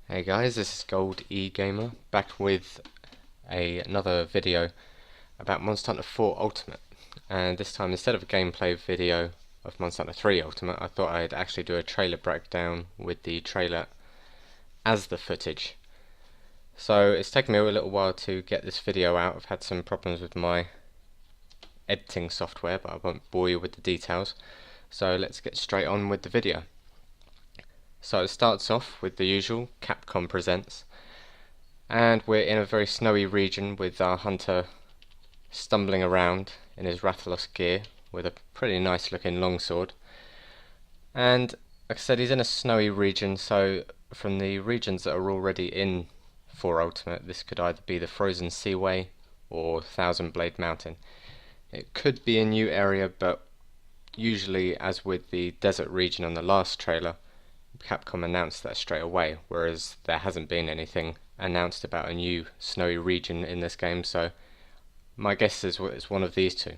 Hey guys, this is Gold E Gamer back with another video about Monster Hunter 4 Ultimate, and this time instead of a gameplay video of Monster Hunter 3 Ultimate, I thought I'd actually do a trailer breakdown with the trailer as the footage. So it's taken me a little while to get this video out. I've had some problems with my editing software, but I won't bore you with the details. So let's get straight on with the video. So it starts off with the usual Capcom Presents, and we're in a very snowy region with our hunter stumbling around in his Rathalos gear with a pretty nice looking longsword. And like I said, he's in a snowy region, so from the regions that are already in 4 Ultimate, this could either be the Frozen Seaway or Thousand Blade Mountain. It could be a new area, but usually, as with the desert region on the last trailer, Capcom announced that straight away, whereas there hasn't been anything announced about a new snowy region in this game, so my guess is it's one of these two.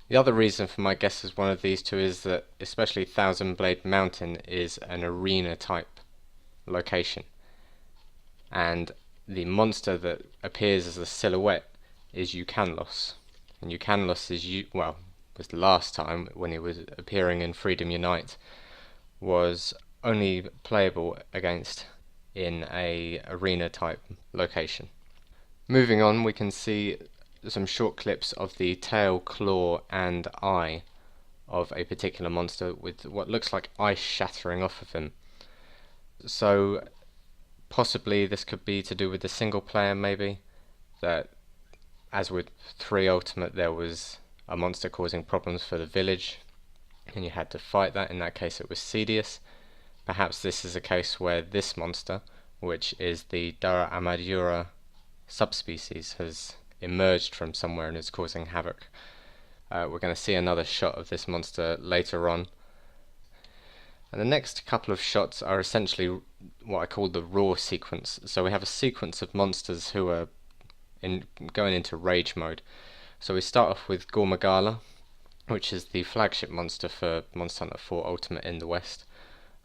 The other reason for my guess is one of these two is that especially Thousand Blade Mountain is an arena type location, and the monster that appears as a silhouette is Eucanlos, and Eucanlos is was the last time when he was appearing in Freedom Unite was only playable against in a arena type location. Moving on, we can see some short clips of the tail, claw and eye of a particular monster with what looks like ice shattering off of him. So possibly this could be to do with the single player, maybe, that as with 3 Ultimate there was a monster causing problems for the village and you had to fight that. In that case it was Cedius. Perhaps this is a case where this monster, which is the Dara Amadura subspecies, has emerged from somewhere and is causing havoc. We're going to see another shot of this monster later on. And the next couple of shots are essentially what I call the raw sequence. So we have a sequence of monsters who are going into rage mode. So we start off with Gormagala, which is the flagship monster for Monster Hunter 4 Ultimate in the West,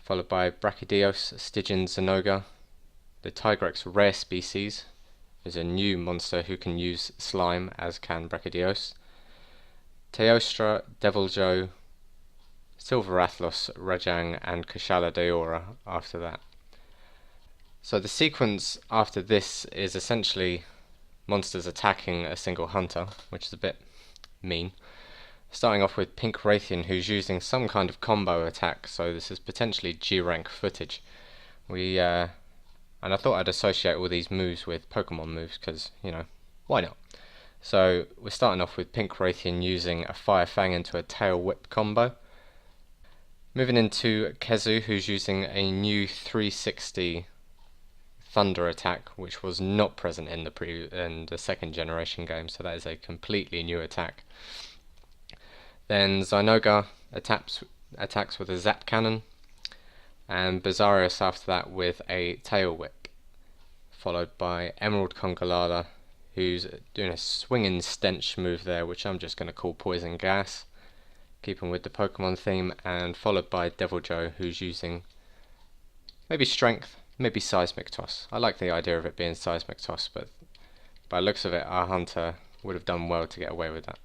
followed by Brachydios, Stygian Zenoga. The Tigrex rare species is a new monster who can use slime, as can Brachydios. Teostra, Deviljho, Silver Rathalos, Rajang and Kushala Daora after that. So the sequence after this is essentially monsters attacking a single hunter, which is a bit mean. Starting off with Pink Raytheon, who's using some kind of combo attack, so this is potentially G-rank footage. And I thought I'd associate all these moves with Pokemon moves, because, you know, why not? So we're starting off with Pink Raytheon using a Fire Fang into a Tail Whip combo. Moving into Kezu, who's using a new 360 Thunder attack, which was not present in the second generation game, so that is a completely new attack. Then Zynoga attacks with a Zap Cannon, and Bizarrius after that with a Tail Whip, followed by Emerald Congalala, who's doing a swinging stench move there, which I'm just going to call Poison Gas, keeping with the Pokemon theme, and followed by Deviljho, who's using maybe Strength, maybe Seismic Toss. I like the idea of it being Seismic Toss, but by the looks of it, our hunter would have done well to get away with that.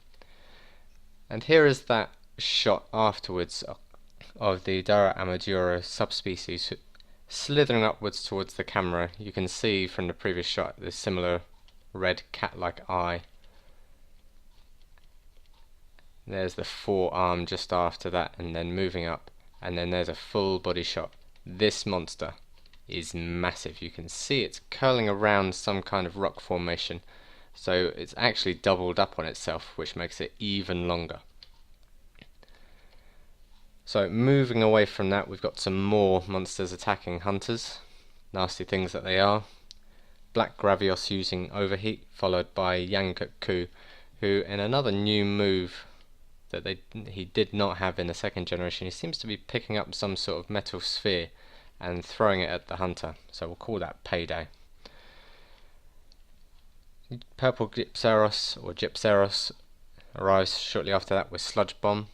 And here is that shot afterwards of the Dara Amadura subspecies slithering upwards towards the camera. You can see from the previous shot the similar red cat-like eye. There's the forearm just after that, and then moving up, and then there's a full body shot. This monster is massive. You can see it's curling around some kind of rock formation, so it's actually doubled up on itself, which makes it even longer. So moving away from that, we've got some more monsters attacking hunters, nasty things that they are. Black Gravios using Overheat, followed by Yankuk, who in another new move that he did not have in the second generation, he seems to be picking up some sort of metal sphere and throwing it at the hunter, so we'll call that Payday. Purple Gypceros arrives shortly after that with Sludge Bomb,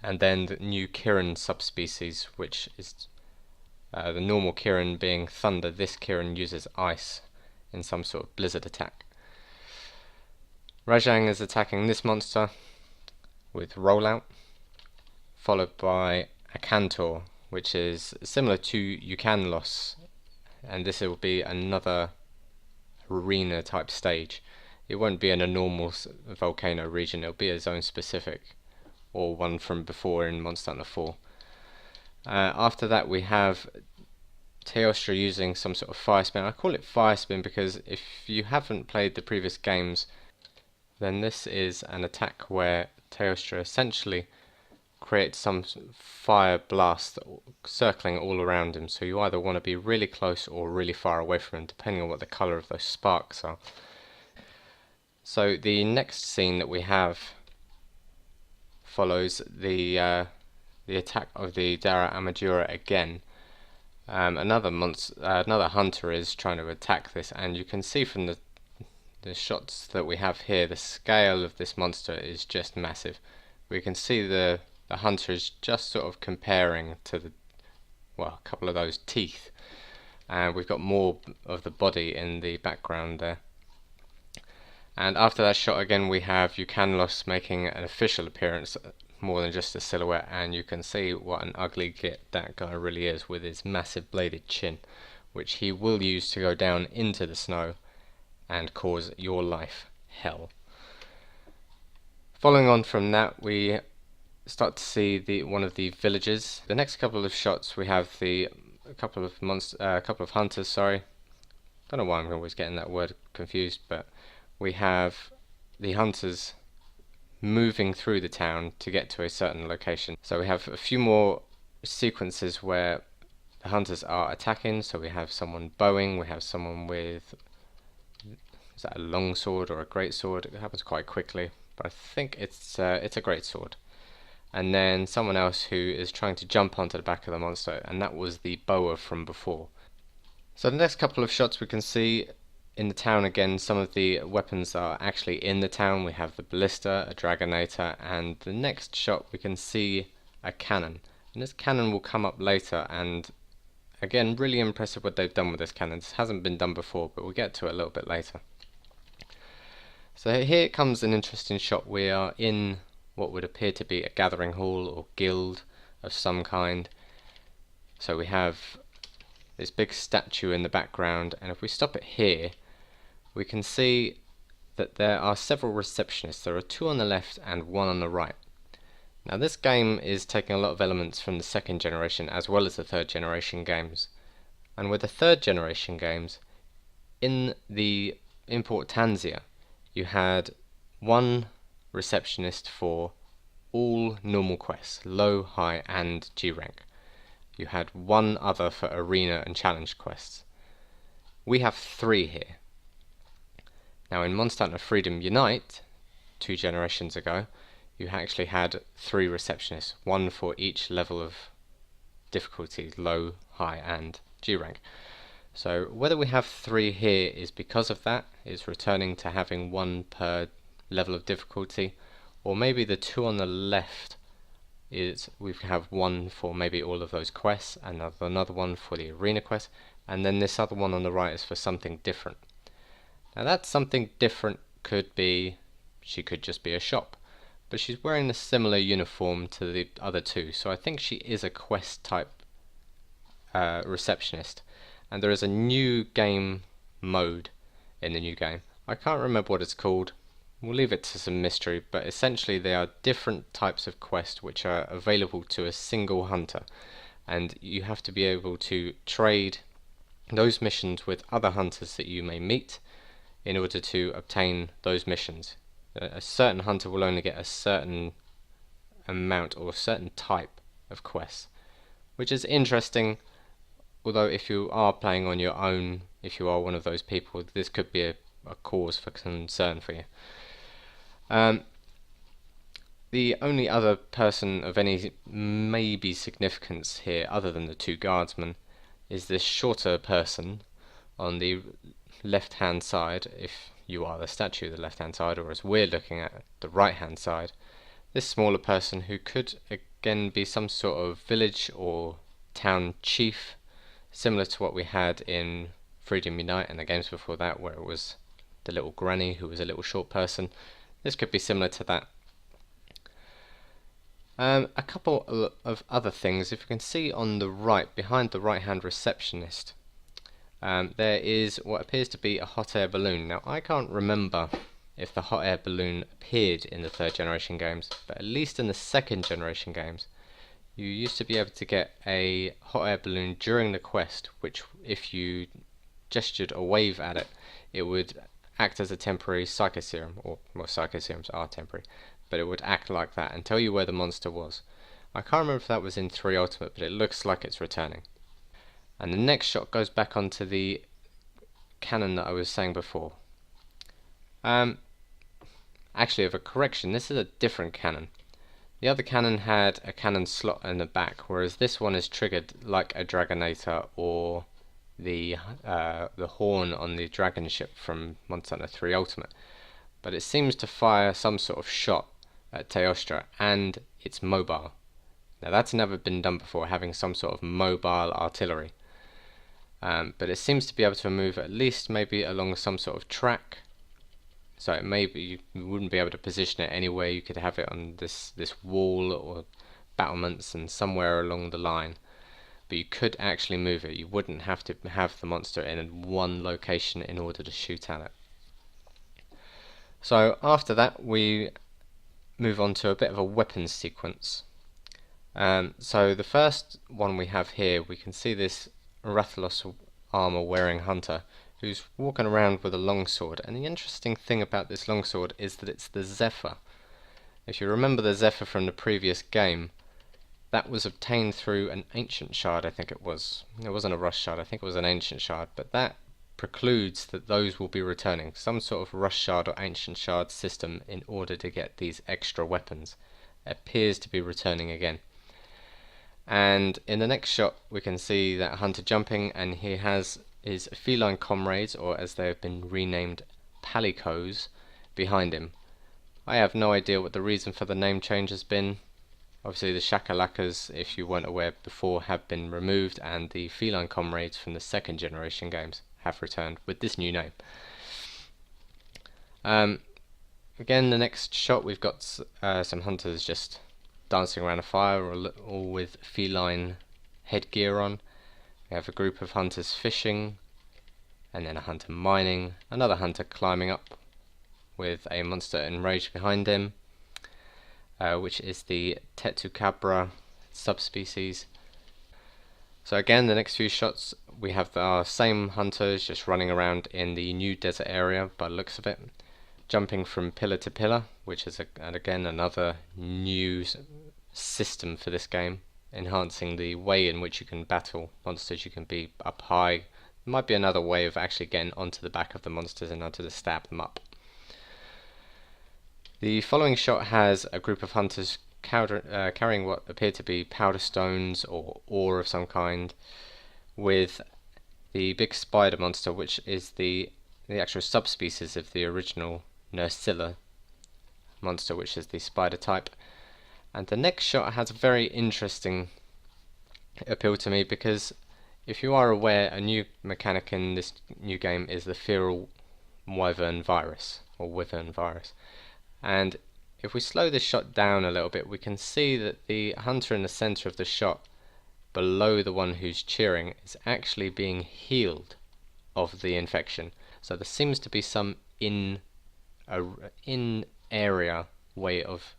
and then the new Kirin subspecies, which is The normal Kieran being thunder, this Kieran uses ice in some sort of blizzard attack. Rajang is attacking this monster with rollout, followed by a Cantor, which is similar to Yukanlos, and this will be another arena type stage. It won't be in a normal volcano region, it'll be a zone specific, or one from before in Monster Hunter 4. After that we have Teostra using some sort of fire spin. I call it fire spin because if you haven't played the previous games, then this is an attack where Teostra essentially creates some fire blast circling all around him, so you either want to be really close or really far away from him, depending on what the colour of those sparks are. So the next scene that we have follows the attack of the Dara Amadura again. Another hunter is trying to attack this, and you can see from the shots that we have here, the scale of this monster is just massive. We can see the hunter is just sort of comparing to a couple of those teeth, and we've got more of the body in the background there. And after that shot again we have Yukanlos making an official appearance, more than just a silhouette, and you can see what an ugly git that guy really is with his massive bladed chin, which he will use to go down into the snow and cause your life hell. Following on from that, we start to see one of the villages. The next couple of shots we have a couple of hunters. Sorry, don't know why I'm always getting that word confused, but we have the hunters moving through the town to get to a certain location. So we have a few more sequences where the hunters are attacking. So we have someone bowing, we have someone with, is that a long sword or a great sword? It happens quite quickly, but I think it's a great sword. And then someone else who is trying to jump onto the back of the monster, and that was the bower from before. So the next couple of shots we can see in the town again, some of the weapons are actually in the town. We have the ballista, a dragonator, and the next shot we can see a cannon. And this cannon will come up later, and again, really impressive what they've done with this cannon. This hasn't been done before, but we'll get to it a little bit later. So here comes an interesting shot. We are in what would appear to be a gathering hall or guild of some kind. So we have this big statue in the background, and if we stop it here, we can see that there are several receptionists. There are two on the left and one on the right. Now this game is taking a lot of elements from the second generation as well as the third generation games. And with the third generation games, in the import Tanzia, you had one receptionist for all normal quests, low, high and G rank. You had one other for arena and challenge quests. We have three here. Now in Monster Hunter Freedom Unite, 2 generations ago, you actually had 3 receptionists, one for each level of difficulty, low, high and G rank. So whether we have 3 here is because of that, it's returning to having 1 per level of difficulty, or maybe the 2 on the left is we have 1 for maybe all of those quests, and another one for the arena quest, and then this other one on the right is for something different. Now that something different could be, she could just be a shop, but she's wearing a similar uniform to the other 2, so I think she is a quest type receptionist. And there is a new game mode in the new game. I can't remember what it's called, we'll leave it to some mystery, but essentially they are different types of quests which are available to a single hunter, and you have to be able to trade those missions with other hunters that you may meet in order to obtain those missions. A certain hunter will only get a certain amount or a certain type of quests, which is interesting, although if you are playing on your own, if you are one of those people, this could be a cause for concern for you. The only other person of any maybe significance here, other than the 2 guardsmen, is this shorter person on the left hand side, if you are the statue the left hand side, or as we're looking at the right hand side, this smaller person who could again be some sort of village or town chief similar to what we had in Freedom Unite and the games before that, where it was the little granny who was a little short person. This could be similar to that. A couple of other things. If you can see on the right, behind the right hand receptionist, there is what appears to be a hot air balloon. Now I can't remember if the hot air balloon appeared in the 3rd generation games, but at least in the 2nd generation games you used to be able to get a hot air balloon during the quest, which if you gestured a wave at it, it would act as a temporary psycho serum, or well, psycho serums are temporary, but it would act like that and tell you where the monster was. I can't remember if that was in 3 Ultimate, but it looks like it's returning. And the next shot goes back onto the cannon that I was saying before. Actually, of a correction, this is a different cannon. The other cannon had a cannon slot in the back, whereas this one is triggered like a Dragonator or the horn on the dragon ship from Monster Hunter 3 Ultimate. But it seems to fire some sort of shot at Teostra, and it's mobile. Now that's never been done before, having some sort of mobile artillery. But it seems to be able to move at least maybe along some sort of track. So it maybe you wouldn't be able to position it anywhere. You could have it on this wall or battlements and somewhere along the line. But you could actually move it. You wouldn't have to have the monster in one location in order to shoot at it. So after that we move on to a bit of a weapons sequence. So the first one we have here, we can see this Rathalos armor wearing hunter who's walking around with a longsword, and the interesting thing about this longsword is that it's the Zephyr. If you remember the Zephyr from the previous game, that was obtained through an ancient shard, I think it was. It wasn't a rush shard, I think it was an ancient shard, but that precludes that those will be returning. Some sort of rush shard or ancient shard system in order to get these extra weapons appears to be returning again. And in the next shot we can see that hunter jumping, and he has his feline comrades, or as they have been renamed, palicos, behind him. I have no idea what the reason for the name change has been. Obviously the shakalakas, if you weren't aware before, have been removed, and the feline comrades from the 2nd generation games have returned with this new name. Again, the next shot we've got some hunters just dancing around a fire, all with feline headgear on. We have a group of hunters fishing, and then a hunter mining, another hunter climbing up with a monster enraged behind him, which is the Tetucabra subspecies. So again, the next few shots we have our same hunters just running around in the new desert area by the looks of it, jumping from pillar to pillar, which is again another new system for this game, enhancing the way in which you can battle monsters. You can be up high. There might be another way of actually getting onto the back of the monsters and onto to stab them up. The following shot has a group of hunters carrying what appear to be powder stones or ore of some kind, with the big spider monster, which is the actual subspecies of the original Nursilla monster, which is the spider type. And the next shot has a very interesting appeal to me, because if you are aware, a new mechanic in this new game is the feral wyvern virus, or wyvern virus. And if we slow this shot down a little bit, we can see that the hunter in the center of the shot, below the one who's cheering, is actually being healed of the infection. So there seems to be some in-area way of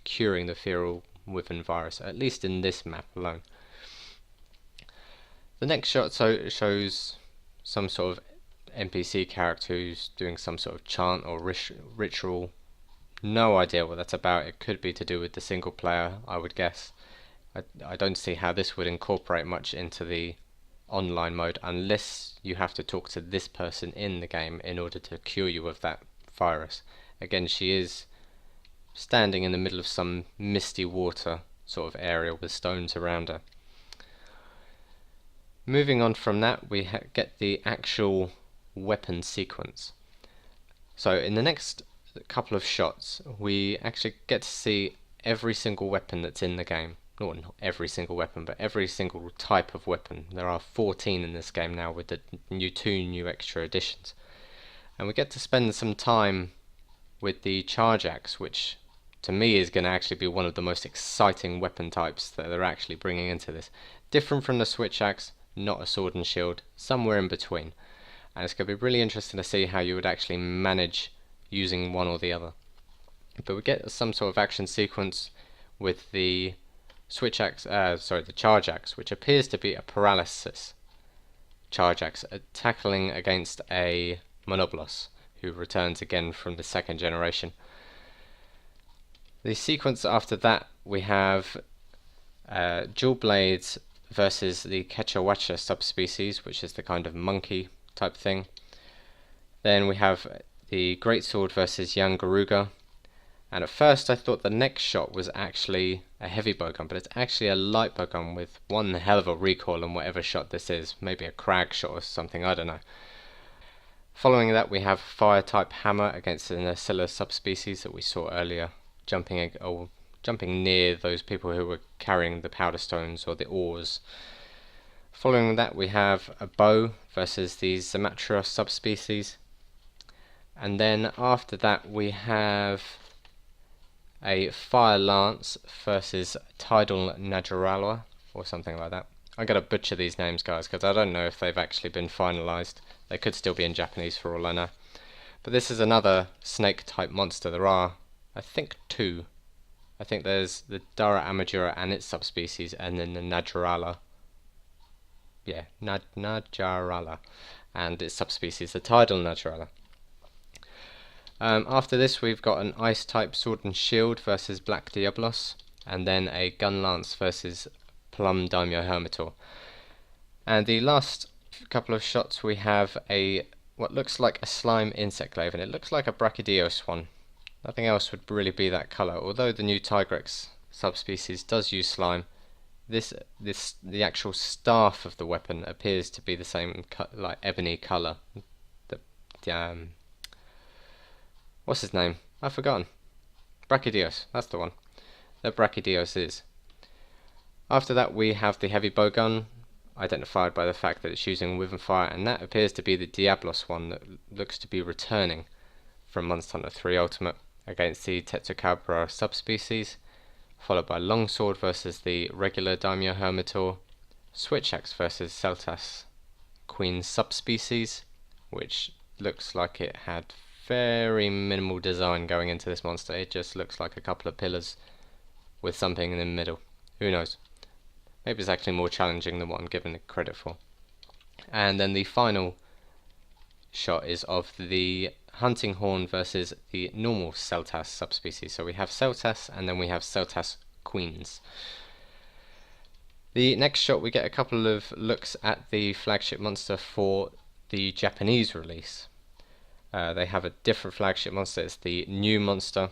curing the feral wyvern virus, at least in this map alone. The next shot shows some sort of NPC character who's doing some sort of chant or ritual. No idea what that's about. It could be to do with the single player, I would guess. I don't see how this would incorporate much into the online mode, unless you have to talk to this person in the game in order to cure you of that virus. Again, she is standing in the middle of some misty water sort of area with stones around her. Moving on from that, we get the actual weapon sequence. So in the next couple of shots we actually get to see every single weapon that's in the game. not every single weapon, but every single type of weapon. There are 14 in this game now with the two new extra additions. And we get to spend some time with the charge axe, which to me is going to actually be one of the most exciting weapon types that they're actually bringing into this. Different from the switch axe, not a sword and shield, somewhere in between. And it's going to be really interesting to see how you would actually manage using one or the other. But we get some sort of action sequence with the the charge axe, which appears to be a paralysis charge axe, tackling against a Monoblos, who returns again from the second generation. The sequence after that, we have dual blades versus the Quechahuacha subspecies, which is the kind of monkey type thing. Then we have the greatsword versus young Garuga. And at first I thought the next shot was actually a heavy bowgun, but it's actually a light bowgun with one hell of a recoil on whatever shot this is. Maybe a crag shot or something, I don't know. Following that we have fire type hammer against the Nacilla subspecies that we saw earlier, jumping near those people who were carrying the powder stones or the ores. Following that we have a bow versus the MH4U subspecies. And then after that we have a fire lance versus tidal naturala or something like that. I'm going to butcher these names, guys, because I don't know if they've actually been finalized. They could still be in Japanese for all I know. But this is another snake type monster. There are, I think, two. I think there's the Dara Amadura and its subspecies, and then the Najarala. Yeah, Najarala and its subspecies, the tidal Najarala. After this we've got an ice type sword and shield versus Black Diablos, and then a gun lance versus Plum Daimyo Hermitor. And the last couple of shots we have what looks like a slime insect glaive, and it looks like a Brachydios one. Nothing else would really be that colour, although the new Tigrex subspecies does use slime. The actual staff of the weapon appears to be the same like ebony colour. What's his name? I've forgotten. Brachydios, that's the one. That Brachydios is. After that we have the heavy bowgun, identified by the fact that it's using Wyvern Fire, and that appears to be the Diablos one that looks to be returning from Monster Hunter 3 Ultimate against the Tetsucabra subspecies, followed by Longsword versus the regular Daimyo Hermitor, Switch Axe versus Celtas Queen subspecies, which looks like it had very minimal design going into this monster. It just looks like a couple of pillars with something in the middle. Who knows? Maybe it's actually more challenging than what I'm giving it credit for. And then the final shot is of the Hunting Horn versus the normal Celtas subspecies. So we have Celtas and then we have Celtas Queens. The next shot we get a couple of looks at the flagship monster for the Japanese release. They have a different flagship monster. It's the new monster,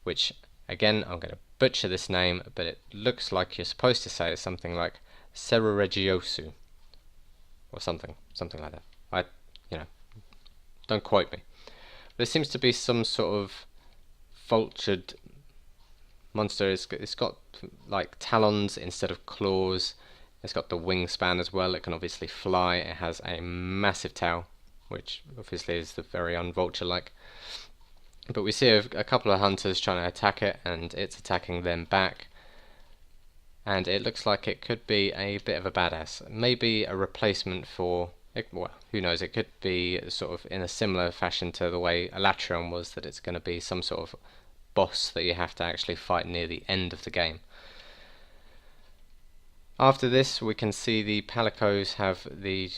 which again I'm going to butcher this name, but it looks like you're supposed to say it's something like Seruregiosu or something like that. Don't quote me. But it seems to be some sort of vultured monster. It's got like talons instead of claws. It's got the wingspan as well. It can obviously fly. It has a massive tail, which obviously is the very unvulture-like. But we see a couple of hunters trying to attack it, and it's attacking them back. And it looks like it could be a bit of a badass. Maybe a replacement for, well, who knows, it could be sort of in a similar fashion to the way Elatrion was, that it's going to be some sort of boss that you have to actually fight near the end of the game. After this we can see the Palicos have the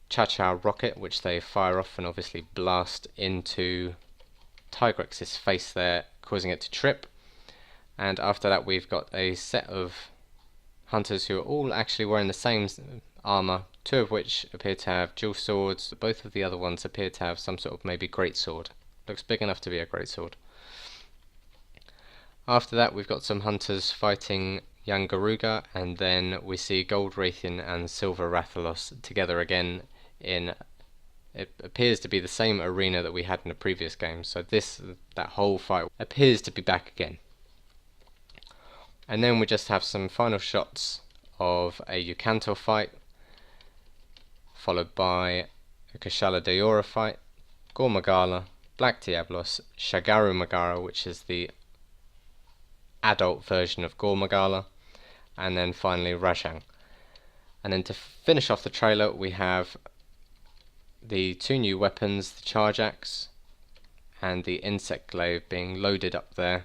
Cha-Cha rocket, which they fire off and obviously blast into Tigrex's face there, causing it to trip. And after that we've got a set of hunters who are all actually wearing the same armour, two of which appear to have dual swords. Both of the other ones appear to have some sort of maybe great sword. Looks big enough to be a great sword. After that we've got some hunters fighting young Garuga, and then we see Gold Raytheon and Silver Rathalos together again in, it appears to be the same arena that we had in the previous game, so that whole fight appears to be back again. And then we just have some final shots of a Elgato fight, followed by a Kushala Daora fight, Gormagala, Black Diablos, Shagaru Magara, which is the adult version of Gormagala, and then finally Rajang. And then to finish off the trailer we have the two new weapons, the Charge Axe and the Insect Glaive, being loaded up there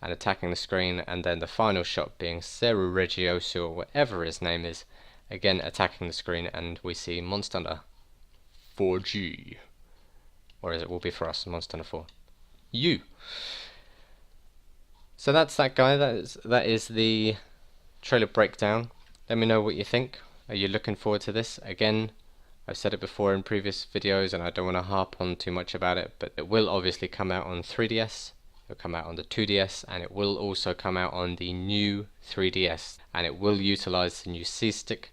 and attacking the screen, and then the final shot being Seru Regiosu, or whatever his name is, again attacking the screen, and we see Monster Hunter 4G, or as it will be for us, Monster Hunter 4U. So that's that, guy. That is the trailer breakdown. Let me know what you think. Are you looking forward to this? Again, I've said it before in previous videos and I don't want to harp on too much about it, but it will obviously come out on 3DS, it'll come out on the 2DS, and it will also come out on the new 3DS, and it will utilize the new C-stick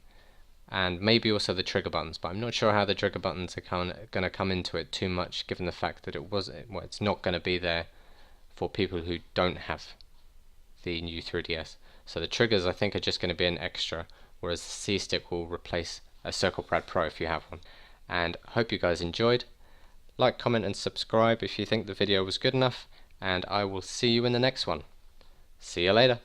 and maybe also the trigger buttons, but I'm not sure how the trigger buttons are going to come into it too much, given the fact that it's not going to be there for people who don't have the new 3DS. So the triggers, I think, are just going to be an extra, whereas the C-stick will replace a Circle Pad Pro if you have one. And I hope you guys enjoyed. Like, comment and subscribe if you think the video was good enough, and I will see you in the next one. See you later.